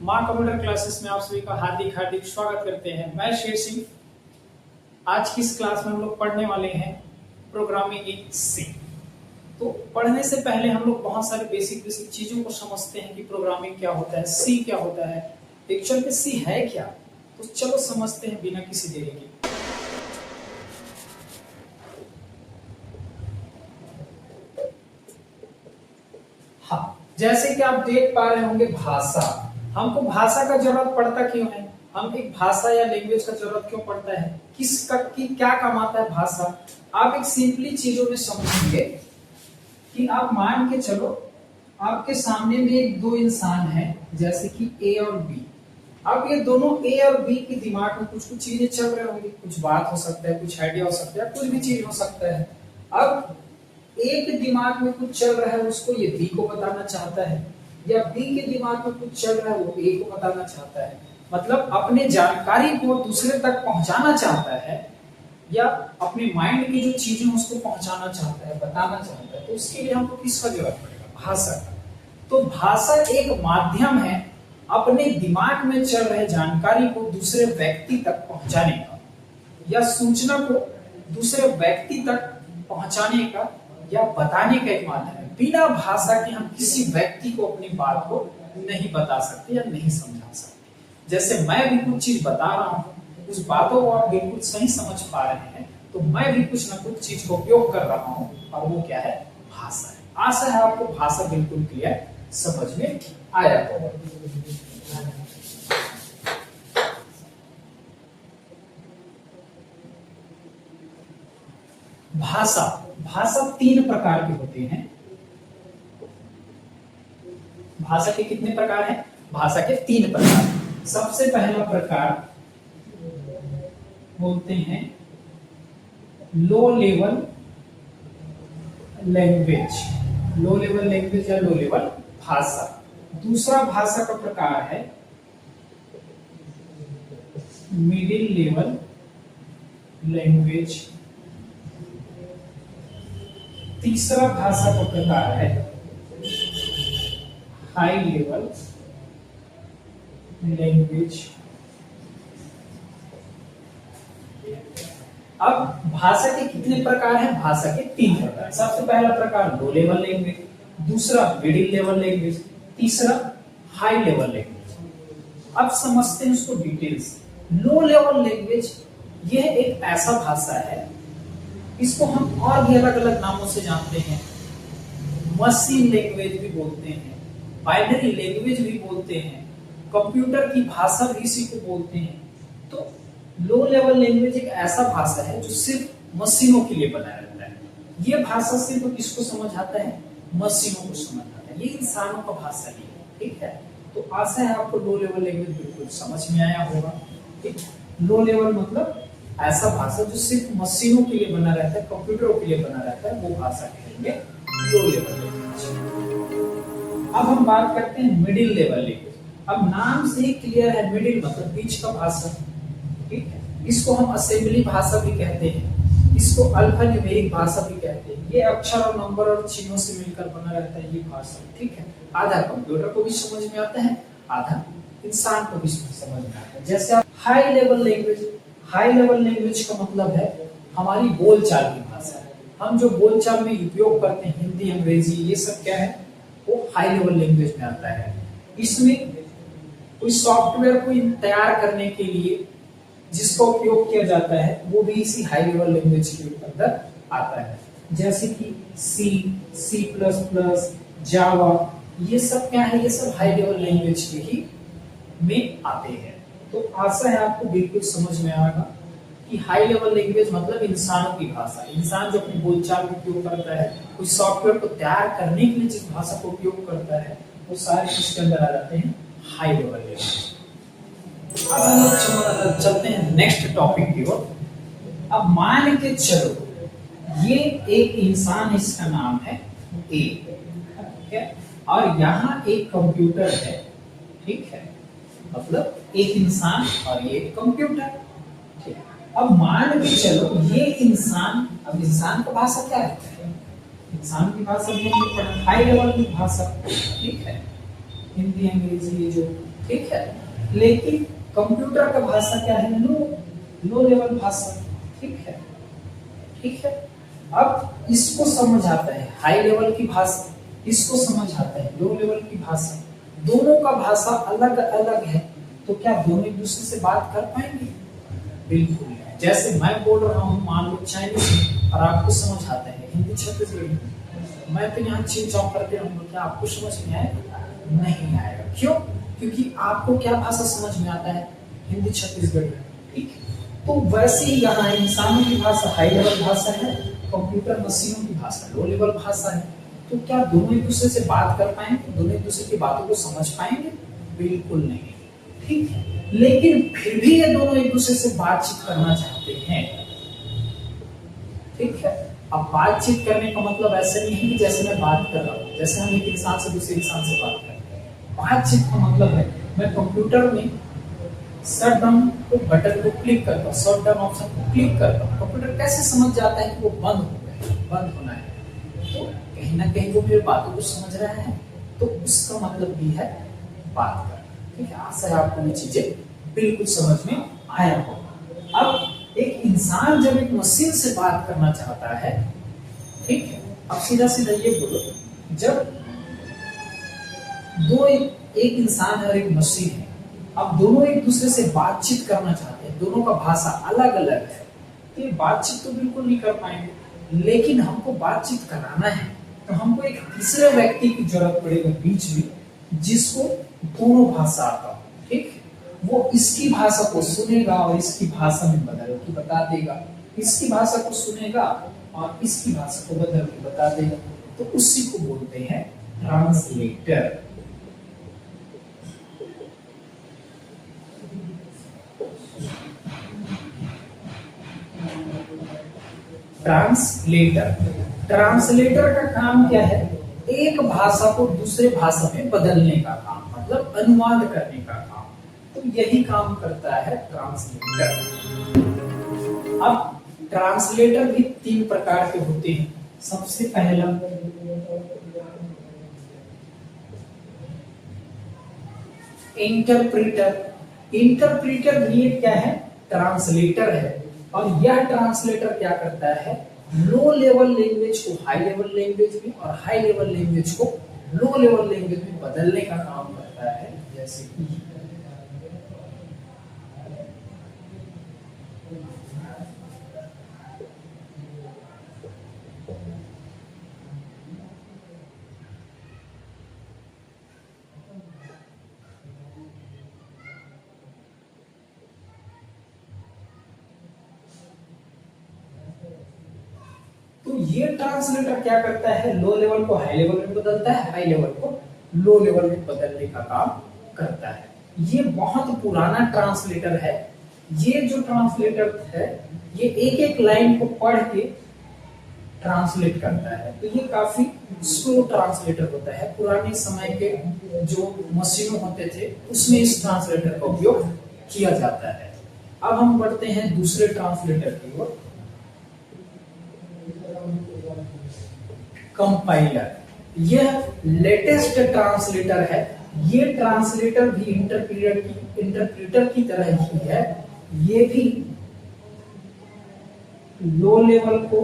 माँ computer classes में आप सभी का हार्दिक हार्दिक स्वागत करते हैं। मैं शेर सिंह। आज की इस क्लास में हम लोग पढ़ने वाले हैं प्रोग्रामिंग इन सी। तो पढ़ने से पहले हम लोग बहुत सारे बेसिक चीजों को समझते हैं कि प्रोग्रामिंग क्या होता है, सी क्या होता है, एक्चुअल में सी है क्या। तो चलो समझते हैं बिना किसी देरी के। हाँ, जैसे कि आप देख पा रहे होंगे भाषा, हमको भाषा का जरूरत पड़ता क्यों है, हम एक भाषा या लैंग्वेज का जरूरत क्यों पड़ता है, किसका की क्या काम आता है भाषा। आप एक सिंपली चीजों में समझेंगे कि आप मान के चलो आपके सामने में एक दो इंसान है जैसे कि ए और बी। अब ये दोनों ए और बी के दिमाग में कुछ कुछ चीजें चल रही होंगी, कुछ बात हो सकता है, कुछ आइडिया हो सकता है, कुछ भी चीज हो सकता है। अब ए के दिमाग में कुछ चल रहा है, उसको ये बी को बताना चाहता है, या बी के दिमाग में कुछ चल रहा है वो ए को बताना चाहता है। मतलब अपने जानकारी को दूसरे तक पहुंचाना चाहता है, या अपने माइंड की जो चीजें उसको पहुंचाना चाहता है, बताना चाहता है। तो उसके लिए हमको किसका जरूरत पड़ेगा, भाषा का। तो भाषा एक माध्यम है अपने दिमाग में चल रहे जानकारी को दूसरे व्यक्ति तक पहुंचाने का, या सूचना को दूसरे व्यक्ति तक पहुंचाने का या बताने का एक माध्यम है। बिना भाषा के हम किसी व्यक्ति को अपनी बात को नहीं बता सकते या नहीं समझा सकते। जैसे मैं भी कुछ चीज बता रहा हूँ, उस बातों को आप बिल्कुल सही समझ पा रहे हैं, तो मैं भी कुछ ना कुछ चीज का उपयोग कर रहा हूँ, और वो क्या है, भाषा है। आशा है आपको भाषा बिल्कुल क्लियर समझ में आया होगा। भाषा भाषा तीन प्रकार की होती है। भाषा के कितने प्रकार हैं? भाषा के तीन प्रकार। सबसे पहला प्रकार बोलते हैं low level language, low level language या लो लेवल भाषा। दूसरा भाषा का प्रकार है मिडिल लेवल लैंग्वेज। तीसरा भाषा का प्रकार है हाई लेवल लैंग्वेज। अब भाषा के कितने प्रकार हैं? भाषा के तीन प्रकार। सबसे पहला प्रकार लो लेवल लैंग्वेज, दूसरा मिडिल लेवल लैंग्वेज, तीसरा हाई लेवल लैंग्वेज। अब समझते हैं उसको डिटेल्स। लो लेवल लैंग्वेज यह एक ऐसा भाषा है, इसको हम और भी अलग अलग नामों से जानते हैं। मशीन लैंग्वेज भी बोलते हैं, बाइनरी लैंग्वेज भी बोलते हैं, कंप्यूटर की भाषा भी इसी को बोलते हैं। तो लो लेवल लैंग्वेज एक ऐसा भाषा है जो सिर्फ मशीनों के लिए बना रहता है। ये भाषा सिर्फ किसको समझ आता है? मशीनों को समझ आता है। ये इंसानों का भाषा नहीं है, ठीक है। तो आशा है आपको लो लेवल लैंग्वेज बिल्कुल समझ में आया होगा। ठीक, लो लेवल मतलब ऐसा भाषा जो सिर्फ मशीनों के लिए बना रहता है, कंप्यूटरों के लिए बना रहता है, वो भाषा कहेंगे लो लेवल लैंग्वेज। अब हम बात करते हैं मिडिल लेवल लैंग्वेज। अब नाम से ही क्लियर है, मिडिल मतलब बीच का भाषा, ठीक है। इसको हम असेंबली भाषा भी कहते हैं, इसको अल्फान्यूमेरिक भाषा भी कहते हैं। ये अक्षर और नंबर और चिन्हों से मिलकर बना रहता है ये भाषा, ठीक है। आधा कंप्यूटर को भी समझ में आता है, आधा इंसान को भी समझ में आता है। जैसे आप high level language, high level language का मतलब है हमारी बोलचाल की भाषा। हम जो बोलचाल में उपयोग करते हैं, हिंदी, अंग्रेजी, ये सब क्या है, वो हाई लेवल लैंग्वेज में आता है। इसमें कोई सॉफ्टवेयर को तैयार करने के लिए जिसका उपयोग किया जाता है वो भी इसी हाई लेवल लैंग्वेज के अंदर आता है। जैसे कि सी, सी प्लस प्लस, जावा, ये सब क्या है, ये सब हाई लेवल लैंग्वेज के ही में आते हैं। तो आशा है आपको बिल्कुल समझ में आएगा कि हाई लेवल लैंग्वेज मतलब इंसानों की भाषा। इंसान जो अपनी बोलचाल का उपयोग करता है, कोई सॉफ्टवेयर को तैयार करने के लिए जिस भाषा का उपयोग करता है, वो सारे इसके अंदर आ जाते हैं हाई लेवल लैंग्वेज। अब हम लोग चलते हैं नेक्स्ट टॉपिक की ओर। अब मान के चलो ये एक इंसान है, इसका नाम है ए, ठीक है, और यहाँ एक कंप्यूटर है, ठीक है। मतलब एक इंसान और ये कंप्यूटर, ठीक है। अब मान के चलो ये इंसान, अब इंसान का भाषा क्या है? इंसान की भाषा हाई लेवल की भाषा, ठीक है। हिंदी अंग्रेजी ये जो ठीक है। लेकिन कंप्यूटर का भाषा क्या है, लो लेवल भाषा। ठीक है, ठीक है। अब इसको समझ आता है हाई लेवल की भाषा, इसको समझ आता है लो लेवल की भाषा। दोनों का भाषा अलग अलग है, तो क्या दोनों एक दूसरे से बात कर पाएंगे? बिल्कुल नहीं। जैसे मैं बोल रहा हूँ मान लो चाइनीज और आपको समझ आता है हिंदी छत्तीसगढ़ी, मैं तो यहाँ चिन चाव करते रहूंगा, क्या आपको समझ में आएगा? नहीं आएगा। क्यों? क्योंकि आपको क्या भाषा समझ में आता है? हिंदी छत्तीसगढ़ी। ठीक है। तो वैसे ही यहाँ इंसानों की भाषा हाई लेवल भाषा है, कंप्यूटर मशीनों की भाषा लो लेवल भाषा है। तो क्या दोनों एक दूसरे से बात कर पाएंगे? दोनों एक दूसरे की बातों को समझ पाएंगे? बिल्कुल नहीं। ठीक है। लेकिन फिर भी ये दोनों एक दूसरे से बातचीत करना चाहते हैं। ठीक है। अब बातचीत करने का मतलब ऐसे नहीं है कि जैसे मैं बात कर रहा हूँ, जैसे हम एक इंसान से दूसरे इंसान से बात करते हैं। बातचीत का मतलब है मैं कंप्यूटर में शट डाउन को बटन को क्लिक करता हूँ, शट डाउन ऑप्शन को क्लिक करता हूँ, कंप्यूटर कैसे समझ जाता है कि वो बंद हो गया, बंद होना है। तो कहीं ना कहीं वो मेरी बातों को समझ रहा है, तो उसका मतलब भी है बात करना। ठीक है। आशा है आपको ये चीजें बिल्कुल समझ में आया होगा। अब एक इंसान जब एक मशीन से बात करना चाहता है, ठीक है, अब सीधा सीधा ये बोलो, जब एक इंसान है और एक मशीन है, अब दोनों एक दूसरे से बातचीत करना चाहते हैं, दोनों का भाषा अलग अलग है, तो ये बातचीत तो बिल्कुल नहीं कर पाएंगे। लेकिन हमको बातचीत कराना है तो हमको एक तीसरे व्यक्ति की जरूरत पड़ेगी बीच में, जिसको दोनों भाषा आता हो। ठीक, वो इसकी भाषा को सुनेगा और इसकी भाषा में बदल के बता देगा, इसकी भाषा को सुनेगा और इसकी भाषा को बदल के बता देगा। तो उसी को बोलते हैं ट्रांसलेटर। ट्रांसलेटर, ट्रांसलेटर का काम क्या है? एक भाषा को दूसरे भाषा में बदलने का काम, मतलब अनुवाद करने का काम। तो यही काम करता है ट्रांसलेटर। अब ट्रांसलेटर भी तीन प्रकार के होते हैं। सबसे पहला इंटरप्रेटर। इंटरप्रेटर भी क्या है? ट्रांसलेटर है। और यह ट्रांसलेटर क्या करता है? लो लेवल लैंग्वेज को हाई लेवल लैंग्वेज में और हाई लेवल लैंग्वेज को लो लेवल लैंग्वेज में बदलने का काम करता है। जैसे कि तो ये ट्रांसलेटर क्या करता है? लो लेवल को हाई लेवल में बदलता है, हाई लेवल को लो लेवल में बदलने का काम करता है। ये बहुत पुराना ट्रांसलेटर है। ये जो ट्रांसलेटर है, ये एक एक लाइन को पढ़ के ट्रांसलेट करता है। तो ये काफी स्लो ट्रांसलेटर होता है। पुराने समय के जो मशीनों होते थे उसमें इस ट्रांसलेटर का उपयोग किया जाता है। अब हम बढ़ते हैं दूसरे ट्रांसलेटर की ओर, कंपाइलर। यह लेटेस्ट ट्रांसलेटर है। ये ट्रांसलेटर भी इंटरप्रेटर की तरह ही है। ये भी लो लेवल को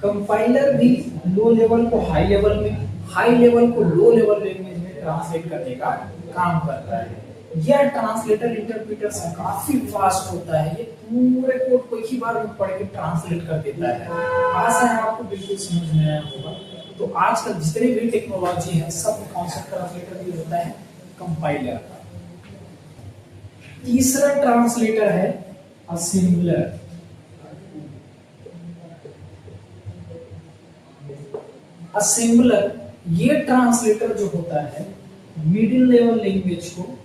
कंपाइलर भी लो लेवल को हाई लेवल में, हाई लेवल को लो लेवल लैंग्वेज में ट्रांसलेट करने का काम करता है। यह ट्रांसलेटर इंटरप्रेटर से काफी फास्ट होता है। ये पूरे कोड को एक ही बार में पढ़ के ट्रांसलेट कर देता है। आशा है आपको बिल्कुल समझ में आया होगा। तो आजकल जितनी भी टेक्नोलॉजी है सब कौन सा ट्रांसलेटर यूज होता है? कंपाइलर का। तीसरा ट्रांसलेटर है असेंबलर। असेंबलर ये ट्रांसलेटर जो होता है मिडिल लेवल लैंग्वेज को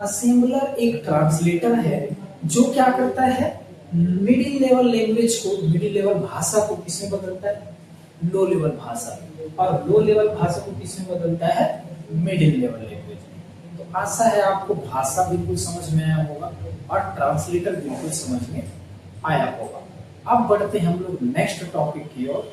असेंबलर एक ट्रांसलेटर है जो क्या करता है, मिडिल लेवल लैंग्वेज को, मिडिल लेवल भाषा को किसमें बदलता है, लो लेवल भाषा, और लो लेवल भाषा को किसमें बदलता है, मिडिल लेवल लैंग्वेज में। तो आशा है आपको भाषा बिल्कुल समझ में आया होगा और ट्रांसलेटर बिल्कुल समझ में आया होगा। अब बढ़ते हैं हम लोग नेक्स्ट टॉपिक की ओर।